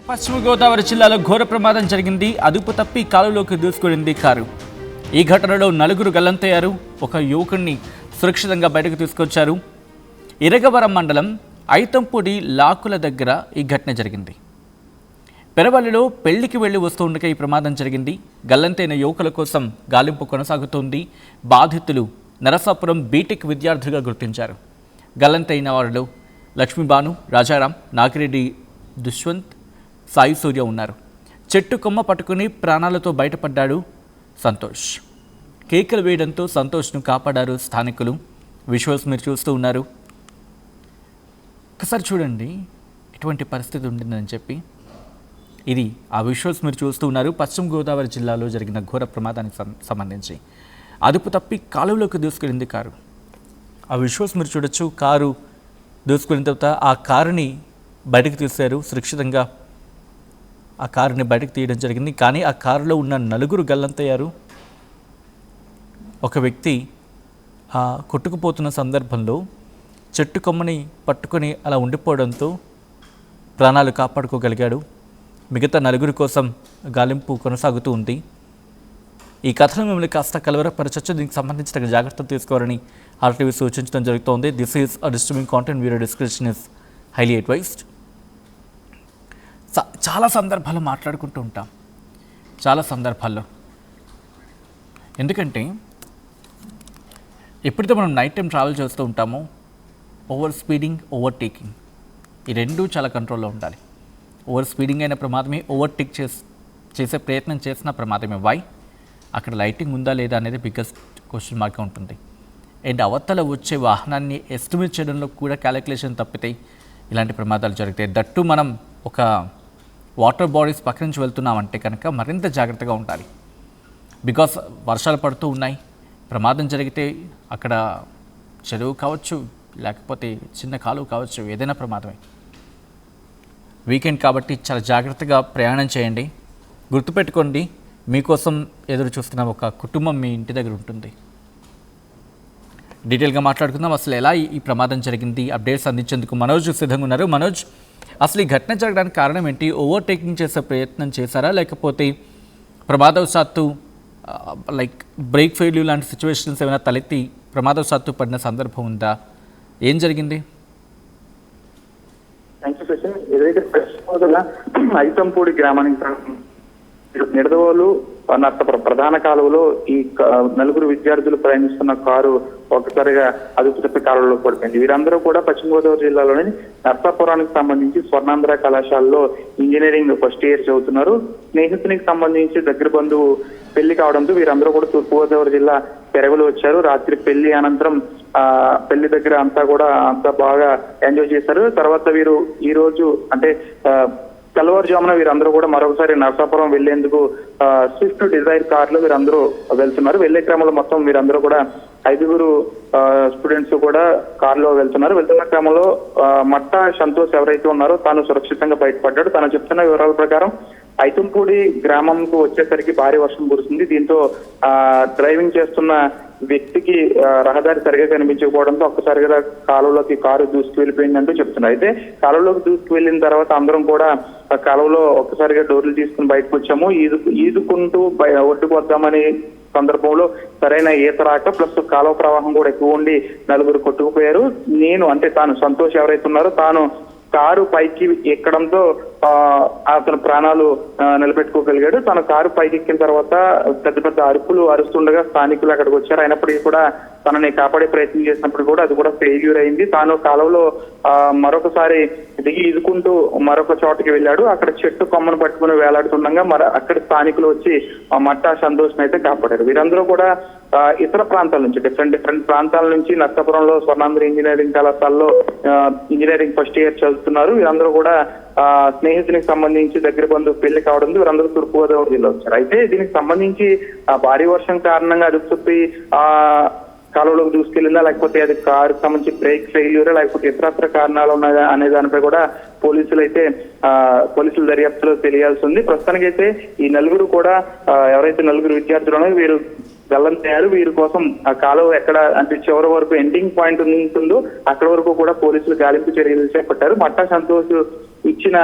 పశ్చిమ గోదావరి జిల్లాలో ఘోర ప్రమాదం జరిగింది. అదుపు తప్పి కాలువలోకి దూసుకెళ్లింది కారు. ఈ ఘటనలో నలుగురు గల్లంతయ్యారు. ఒక యువకుడిని సురక్షితంగా బయటకు తీసుకొచ్చారు. ఇరగవరం మండలం ఐతంపూడి లాకుల దగ్గర ఈ ఘటన జరిగింది. పెరవల్లిలో పెళ్లికి వెళ్లి వస్తుండగా ఈ ప్రమాదం జరిగింది. గల్లంతైన యువకుల కోసం గాలింపు కొనసాగుతోంది. బాధితులు నరసాపురం బీటెక్ విద్యార్థులుగా గుర్తించారు. గల్లంతైన వారిలో లక్ష్మీబాను, రాజారాం, నాగిరెడ్డి, దుష్వంత్, సాయి సూర్య ఉన్నారు. చెట్టు కొమ్మ పట్టుకుని ప్రాణాలతో బయటపడ్డాడు సంతోష్. కేకలు వేయడంతో సంతోష్ను కాపాడారు స్థానికులు. విజువల్స్ మీరు చూస్తూ ఉన్నారు. ఒకసారి చూడండి ఎటువంటి పరిస్థితి ఉండిందని చెప్పి. ఇది ఆ విజువల్స్ మీరు చూస్తూ ఉన్నారు. పశ్చిమ గోదావరి జిల్లాలో జరిగిన ఘోర ప్రమాదానికి సంబంధించి అదుపు తప్పి కాలువలోకి దూసుకెళ్ళింది కారు. ఆ విజువల్స్ మీరు చూడొచ్చు. కారు దూసుకెళ్ళిన తర్వాత ఆ కారుని బయటకు తీశారు. సురక్షితంగా ఆ కారుని బయటకు తీయడం జరిగింది. కానీ ఆ కారులో ఉన్న నలుగురు గల్లంతయ్యారు. ఒక వ్యక్తి కొట్టుకుపోతున్న సందర్భంలో చెట్టు కొమ్మని పట్టుకొని అలా ఉండిపోవడంతో ప్రాణాలు కాపాడుకోగలిగాడు. మిగతా నలుగురి కోసం గాలింపు కొనసాగుతూ ఉంది. ఈ కథను మిమ్మల్ని కాస్త కలవరపరచచ్చు. దీనికి సంబంధించిన జాగ్రత్తలు తీసుకోవాలని ఆర్టీవీ సూచించడం జరుగుతోంది. This is a disturbing content. Video description is highly advised. చాలా సందర్భాల్లో మాట్లాడుకుంటూ ఉంటాం. చాలా సందర్భాల్లో ఎందుకంటే ఎప్పుడైతే మనం నైట్ టైం ట్రావెల్ చేస్తూ ఉంటామో ఓవర్ స్పీడింగ్, ఓవర్టేకింగ్ ఈ రెండూ చాలా కంట్రోల్లో ఉండాలి. ఓవర్ స్పీడింగ్ అయిన ప్రమాదమే, ఓవర్టేక్ చేసే ప్రయత్నం చేసిన ప్రమాదమే. వై? అక్కడ లైటింగ్ ఉందా లేదా అనేది బిగ్గెస్ట్ క్వశ్చన్ మార్క్గా ఉంటుంది. అండ్ అవతల వచ్చే వాహనాన్ని ఎస్టిమేట్ చేయడంలో కూడా క్యాలిక్యులేషన్ తప్పితే ఇలాంటి ప్రమాదాలు జరుగుతాయి. దట్టు మనం ఒక వాటర్ బాడీస్ పక్క నుంచి వెళ్తున్నామంటే కనుక మరింత జాగ్రత్తగా ఉండాలి. బికాస్ వర్షాలు పడుతూ ఉన్నాయి. ప్రమాదం జరిగితే అక్కడ చెరువు కావచ్చు, లేకపోతే చిన్న కాలువ కావచ్చు, ఏదైనా ప్రమాదమే. వీకెండ్ కాబట్టి చాలా జాగ్రత్తగా ప్రయాణం చేయండి. గుర్తుపెట్టుకోండి, మీకోసం ఎదురు చూస్తున్న ఒక కుటుంబం మీ ఇంటి దగ్గర ఉంటుంది. డీటెయిల్గా మాట్లాడుకుందాం. అసలు ఎలా ఈ ప్రమాదం జరిగింది, అప్డేట్స్ అందించేందుకు మనోజ్ సిద్ధంగా ఉన్నారు. మనోజ్, అసలు ఈ ఘటన జరగడానికి కారణం ఏంటి? ఓవర్టేకింగ్ చేసే ప్రయత్నం చేశారా, లేకపోతే ప్రమాదవశాత్తు లైక్ బ్రేక్ ఫెయిల్యూర్ లాంటి సిచ్యువేషన్స్ ఏమైనా తలెత్తి ప్రమాదవశాత్తు పడిన సందర్భం ఉందా? ఏం జరిగింది? ఏదైతే ఐతంపూడి గ్రామానికి నిడదవోలు నర్సాపురం ప్రధాన కాలువలో ఈ నలుగురు విద్యార్థులు ప్రయాణిస్తున్న కారు ఒక్కసారిగా అదుపు తప్పి కాలువలో పడిపోయింది. వీరందరూ కూడా పశ్చిమ గోదావరి జిల్లాలోని నర్సాపురానికి సంబంధించి స్వర్ణాంధ్ర కళాశాలలో ఇంజనీరింగ్ ఫస్ట్ ఇయర్ చదువుతున్నారు. స్నేహితునికి సంబంధించి దగ్గర బంధువు పెళ్లి కావడంతో వీరందరూ కూడా తూర్పుగోదావరి జిల్లా పెరవలు వచ్చారు. రాత్రి పెళ్లి అనంతరం పెళ్లి దగ్గర అంతా బాగా ఎంజాయ్ చేశారు. తర్వాత వీరు ఈ రోజు అంటే తెల్లవారుజామున వీరందరూ కూడా మరొకసారి నరసాపురం వెళ్లేందుకు స్విఫ్ట్ డిజైర్ కార్లో వీరందరూ వెళ్తున్నారు. వెళ్లే క్రమంలో మొత్తం వీరందరూ కూడా 5 స్టూడెంట్స్ కూడా కారులో వెళ్తున్నారు. వెళ్తున్న క్రమంలో మట్టా సంతోష్ ఎవరైతే ఉన్నారో తాను సురక్షితంగా బయటపడ్డాడు. తను చెప్తున్న వివరాల ప్రకారం ఐతంపూడి గ్రామంకు వచ్చేసరికి భారీ వర్షం కురుస్తుంది. దీంతో డ్రైవింగ్ చేస్తున్న వ్యక్తికి రహదారి సరిగా కనిపించకపోవడంతో ఒక్కసారిగా కాలువలోకి కారు దూసుకు వెళ్ళిపోయిందంటూ చెప్తున్నారు. అయితే కాలువలోకి దూసుకు వెళ్ళిన తర్వాత అందరం కూడా కాలువలో ఒక్కసారిగా డోర్లు తీసుకుని బయటకు వచ్చాము. ఈదుకుంటూ ఒడ్డుకు వద్దామని సందర్భంలో సరైన ఈత రాక ప్లస్ కాలువ ప్రవాహం కూడా ఎక్కువ ఉండి నలుగురు కొట్టుకుపోయారు. తాను సంతోష్ ఎవరైతే ఉన్నారో తాను కారు పైకి ఎక్కడంతో అతను ప్రాణాలు నిలబెట్టుకోగలిగాడు. తన కారు పైకి ఎక్కిన తర్వాత పెద్ద పెద్ద అరుపులు అరుస్తుండగా స్థానికులు అక్కడికి వచ్చారు. అయినప్పటికీ కూడా తనని కాపాడే ప్రయత్నం చేసినప్పుడు కూడా అది కూడా ఫెయిల్యూర్ అయింది. తాను కాలువలో మరొకసారి దిగి ఈదుకుంటూ మరొక చోటకి వెళ్ళాడు. అక్కడ చెట్టు కొమ్మను పట్టుకుని వేలాడుతుండగా అక్కడ స్థానికులు వచ్చి మట్టా సంతోష్ అయితే కాపాడారు. వీరందరూ కూడా ఇతర ప్రాంతాల నుంచి డిఫరెంట్ ప్రాంతాల నుంచి నర్సాపురంలో స్వర్ణాంధ్ర ఇంజనీరింగ్ కళాశాలలో ఇంజనీరింగ్ ఫస్ట్ ఇయర్ చదువుతున్నారు. వీరందరూ కూడా స్నేహితునికి సంబంధించి దగ్గర బంధువు పెళ్లి కావడంతో వీరందరూ తూర్పుగోదావరి జిల్లా వచ్చారు. అయితే దీనికి సంబంధించి భారీ వర్షం కారణంగా అదుపు తప్పి కాలువలోకి దూసుకెళ్ళిందా, లేకపోతే అది కారుకు సంబంధించి బ్రేక్ ఫెయిల్యూర్, లేకపోతే ఇతరత్ర కారణాలు ఉన్నాయా అనే దానిపై కూడా పోలీసుల దర్యాప్తులో తెలియాల్సి ఉంది. ప్రస్తుతానికైతే ఈ నలుగురు కూడా ఎవరైతే నలుగురు విద్యార్థులు వీరు గల్లంతయ్యారు. వీరి కోసం ఆ కాలువ ఎక్కడ అంటే చివరి వరకు ఎండింగ్ పాయింట్ ఉంటుందో అక్కడ వరకు కూడా పోలీసులు గాలింపు చర్యలు చేపట్టారు. మట్టా సంతోష్ ఇచ్చిన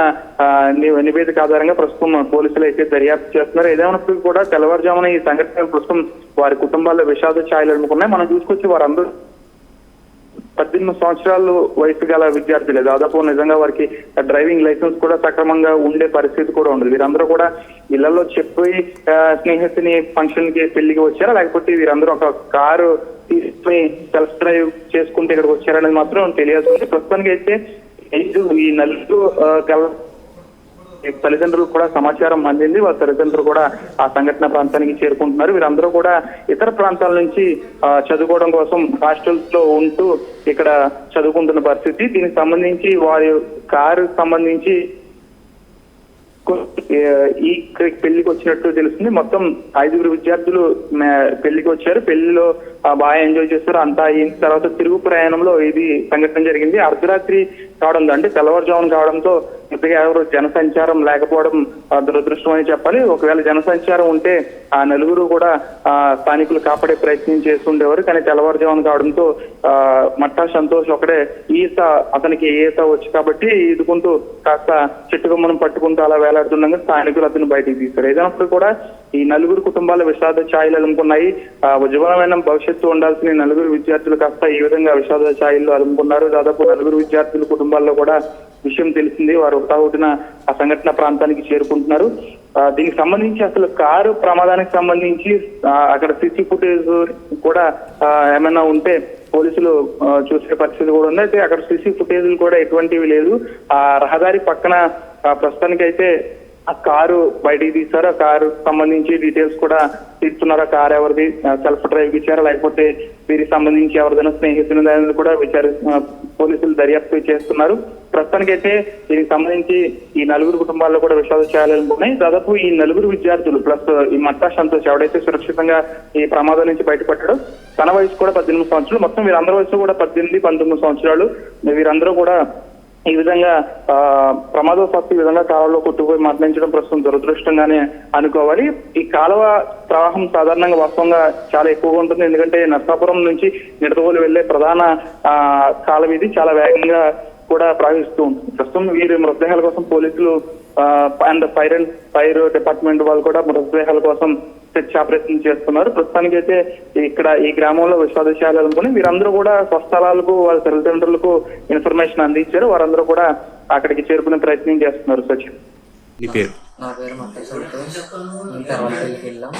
నివేదిక ఆధారంగా ప్రస్తుతం పోలీసులు అయితే దర్యాప్తు చేస్తున్నారు. ఏదేమైనప్పటికీ కూడా తెల్లవారుజామున ఈ సంఘటనలు ప్రస్తుతం వారి కుటుంబాల్లో విషాద ఛాయలు అనుకున్నాయి. మనం చూసుకొచ్చి వారందరూ 18 సంవత్సరాలు వయసు గల విద్యార్థులే. దాదాపు నిజంగా వారికి డ్రైవింగ్ లైసెన్స్ కూడా సక్రమంగా ఉండే పరిస్థితి కూడా ఉండదు. వీరందరూ కూడా ఇళ్లలో చెప్పి స్నేహితుని ఫంక్షన్ కి పెళ్లికి వచ్చారా, లేకపోతే వీరందరూ ఒక కారు తీసుకుని సెల్ఫ్ డ్రైవ్ చేసుకుంటే ఇక్కడికి వచ్చారనేది మాత్రం తెలియాల్సి ఉంది. ప్రస్తుతానికి అయితే ఈ నలుగురు తల్లిదండ్రులు కూడా సమాచారం అందింది. వాళ్ళ తల్లిదండ్రులు కూడా ఆ సంఘటన ప్రాంతానికి చేరుకుంటున్నారు. వీరందరూ కూడా ఇతర ప్రాంతాల నుంచి చదువుకోవడం కోసం హాస్టల్స్ లో ఉంటూ ఇక్కడ చదువుకుంటున్న పరిస్థితి. దీనికి సంబంధించి వారి కారు సంబంధించి ఈ పెళ్లికి వచ్చినట్టు తెలుస్తుంది. మొత్తం 5 విద్యార్థులు పెళ్లికి వచ్చారు. పెళ్లిలో బాగా ఎంజాయ్ చేస్తారు. అంతా అయిన తర్వాత తిరుగు ప్రయాణంలో ఇది సంఘటన జరిగింది. అర్ధరాత్రి కావడంతో, అంటే తెల్లవారుజామున కావడంతో ఇంతగా ఎవరు జనసంచారం లేకపోవడం దురదృష్టం అని చెప్పాలి. ఒకవేళ జనసంచారం ఉంటే ఆ నలుగురు కూడా స్థానికులు కాపాడే ప్రయత్నం చేస్తుండేవారు. కానీ తెల్లవారుజామున కావడంతో మట్టా సంతోష్ ఒకడే అతనికి ఈత వచ్చు కాబట్టి ఈదుకుంటూ కాస్త చెట్టుకొమ్మను పట్టుకుంటూ అలా వేలాడుతుండగా స్థానికులు అతను బయటికి తీశారు. ఏదైనప్పుడు కూడా ఈ నలుగురు కుటుంబాల విషాద ఛాయలు అలుముకున్నాయి. ఉజ్వలమైన భవిష్యత్తు ఉండాల్సిన నలుగురు విద్యార్థులు కాస్త ఈ విధంగా విషాద ఛాయలు అలుముకున్నారు. దాదాపు నలుగురు విద్యార్థుల కుటుంబాల్లో కూడా విషయం తెలిసింది. వారు ఒకటావుటిన ఆ సంఘటన ప్రాంతానికి చేరుకుంటున్నారు. దీనికి సంబంధించి అసలు కారు ప్రమాదానికి సంబంధించి అక్కడ సీసీ ఫుటేజ్ కూడా ఏమైనా ఉంటే పోలీసులు చూసే పరిస్థితి కూడా ఉంది. అయితే అక్కడ సీసీ ఫుటేజ్ కూడా ఎటువంటివి లేదు. ఆ రహదారి పక్కన ప్రస్తుతానికి అయితే ఆ కారు బయటికి తీశారు. ఆ కారు సంబంధించి డీటెయిల్స్ కూడా తీస్తున్నారు. ఆ కారు ఎవరిది, సెల్ఫ్ డ్రైవ్ ఇచ్చారా లేకపోతే వీరికి సంబంధించి ఎవరిదైనా స్నేహితులు కూడా పోలీసులు దర్యాప్తు చేస్తున్నారు. ప్రస్తుతానికైతే దీనికి సంబంధించి ఈ నలుగురు కుటుంబాల్లో కూడా విషాద ఛాయలు ఉన్నాయి. దాదాపు ఈ నలుగురు విద్యార్థులు ప్లస్ ఈ మట్టా సంతోష్ ఎవడైతే సురక్షితంగా ఈ ప్రమాదం నుంచి బయటపడ్డాడో తన వయసు కూడా 18 సంవత్సరాలు. మొత్తం వీరందరి వయసు కూడా 18-19 సంవత్సరాలు. వీరందరూ కూడా ఈ విధంగా ప్రమాదవశాత్తు ఈ విధంగా కాలువలో కొట్టుకుపోయి మరణించడం ప్రస్తుతం దురదృష్టంగానే అనుకోవాలి. ఈ కాలువ ప్రవాహం సాధారణంగా వాస్తవంగా చాలా ఎక్కువగా ఉంటుంది. ఎందుకంటే నర్సాపురం నుంచి నిడదవోలు వెళ్లే ప్రధాన కాలువ ఇది చాలా వేగంగా కూడా ప్రవహిస్తూ ఉంటుంది. ప్రస్తుతం వీరి మృతదేహాల కోసం పోలీసులు అండ్ ఫైర్ డిపార్ట్మెంట్ వాళ్ళు కూడా మృతదేహాల కోసం సెర్చ్ ఆపరేషన్ చేస్తున్నారు. ప్రస్తుతానికి అయితే ఇక్కడ ఈ గ్రామంలో విషాదశాలు అనుకుని వీరందరూ కూడా స్వస్థలాలకు వాళ్ళ తల్లిదండ్రులకు ఇన్ఫర్మేషన్ అందించారు. వారందరూ కూడా అక్కడికి చేరుకునే ప్రయత్నం చేస్తున్నారు. సచిన్, నా పేరు మట్టా సంతోష్. మేము తర్వాత పెళ్ళికి వెళ్ళాం.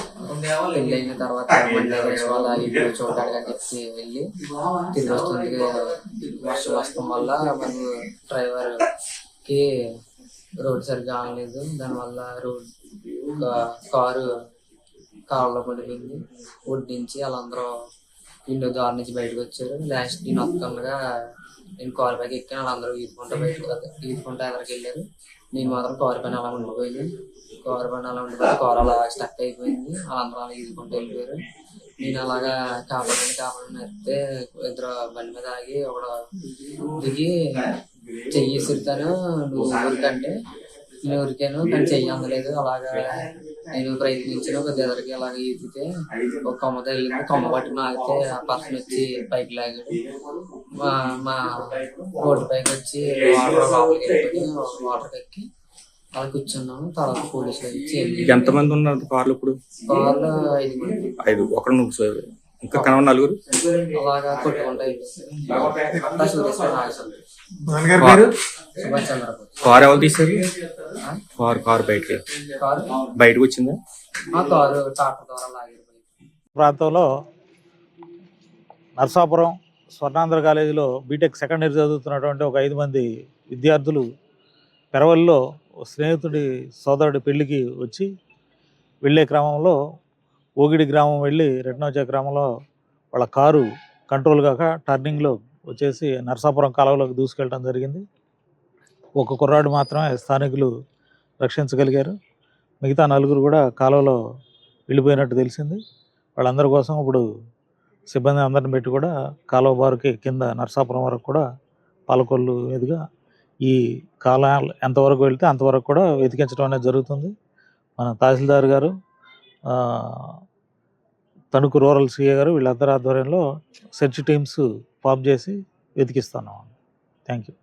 పెళ్ళి అయిన తర్వాత మండే వాళ్ళ ఇల్లు చూడడానికి అని చెప్పి వెళ్ళి తిరిగి వస్తుంది. వర్షం వస్తాం వల్ల మరి డ్రైవర్ కి రోడ్ సరిగ్గా ఆగలేదు. దానివల్ల కారు కారులో పడిపోయింది. వడ్డించి వాళ్ళందరూ విండో దారి నుంచి బయటకు వచ్చారు. లాస్ట్ నేను వస్తుండగా నేను కారు పైకి ఎక్కాను. వాళ్ళందరూ ఈదుకుంటూ ఎదరికి వెళ్ళారు. నేను మాత్రం కారు పైన అలా ఉండిపోయింది. కారు అలా స్టక్ అయిపోయింది. వాళ్ళందరూ అలా ఈదుకుంటూ వెళ్ళిపోయారు. నేను అలాగా కాపాడని అయితే ఇద్దరు బండి మీద ఆగి ఒకడు దిగి చెయ్యి విసురుతాను నువ్వు ఊరికంటే నేను ఊరికాను, కానీ చెయ్యి అందలేదు. అలాగా నేను ప్రయత్నించిన కొద్ది ఎదరికి అలాగ ఈదితే ఒక కొమ్మతో వెళ్ళింది. కొమ్మ పట్టుకుని ఆగితే ఆ పర్సన్ వచ్చి పైకి లాగాడు. మా రోడ్డు పైకి వచ్చి వాటర్ ఎక్కి అలా కూర్చున్నాను. తర్వాత పోలీసులు వచ్చి ఎంతమంది ఉన్నారు కార్లు? ఇప్పుడు కార్లు 5 మంది. 5 ఒకరు నువ్వు ఇంకా కనవ నలుగురు అలాగా కొట్టుకుంటా కారు ఎవరు తీశారు? కారు బయటకు వచ్చిందా? కారు ట్రాక్టర్ ద్వారా లాగిపోయింది. ప్రాంతంలో నర్సాపురం స్వర్ణాంధ్ర కాలేజీలో బీటెక్ సెకండ్ ఇయర్ చదువుతున్నటువంటి ఒక 5 మంది విద్యార్థులు పెరవల్లో స్నేహితుడి సోదరుడి పెళ్లికి వచ్చి వెళ్ళే క్రమంలో ఓగిడి గ్రామం వెళ్ళి రిటర్న్ వచ్చే క్రమంలో వాళ్ళ కారు కంట్రోల్ కాక టర్నింగ్లో వచ్చేసి నర్సాపురం కాలువలోకి దూసుకెళ్ళడం జరిగింది. ఒక కుర్రాడు మాత్రమే స్థానికులు రక్షించగలిగారు. మిగతా 4 కూడా కాలువలో వెళ్ళిపోయినట్టు తెలిసింది. వాళ్ళందరి కోసం ఇప్పుడు సిబ్బంది అందరిని పెట్టి కూడా కాలువ బారుకి కింద నర్సాపురం వరకు కూడా పాలకొల్లు మీదుగా ఈ కాలువ ఎంతవరకు వెళ్తే అంతవరకు కూడా వెతికించడం అనేది జరుగుతుంది. మన తహసీల్దార్ గారు, తణుకు రూరల్ సిఏ గారు వీళ్ళందరి ఆధ్వర్యంలో సెర్చ్ టీమ్స్ ఫామ్ చేసి వెతికిస్తున్నాం. Thank you.